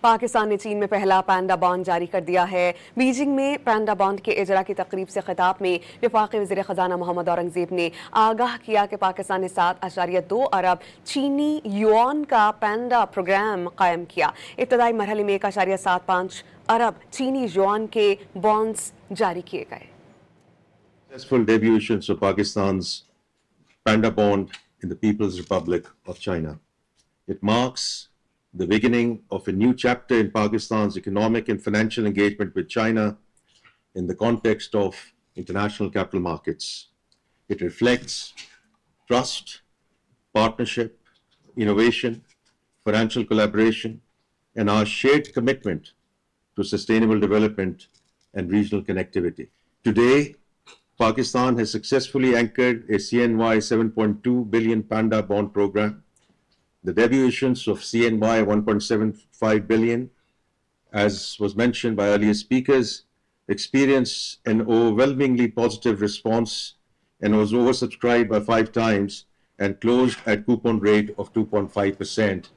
पाकिस्तान ने चीन में पहला पैंडा बॉन्ड जारी कर दिया है। बीजिंग में पैंडा बॉन्ड के इजरा की तकरीब से खिताब में वफाकी वज़ीर ख़जाना मोहम्मद औरंगज़ेब ने आगाह किया कि पाकिस्तान ने 7.2 अरब चीनी युआन का पैंडा प्रोग्राम कायम किया। इब्तदाई मरहले में 1.75 अरब चीनी युआन के बॉन्ड्स जारी किए गए। Successful debut issuance of Pakistan's Panda bond in the People's Republic of China. It marks the beginning of a new chapter in Pakistan's economic and financial engagement with China in the context of international capital markets. It reflects trust, partnership, innovation, financial collaboration, and our shared commitment to sustainable development and regional connectivity. Today, Pakistan has successfully anchored a CNY 7.2 billion Panda bond program. The debut issuance of CNY 1.75 billion, as was mentioned by earlier speakers, experienced an overwhelmingly positive response and was oversubscribed by 5 times and closed at coupon rate of 2.5%.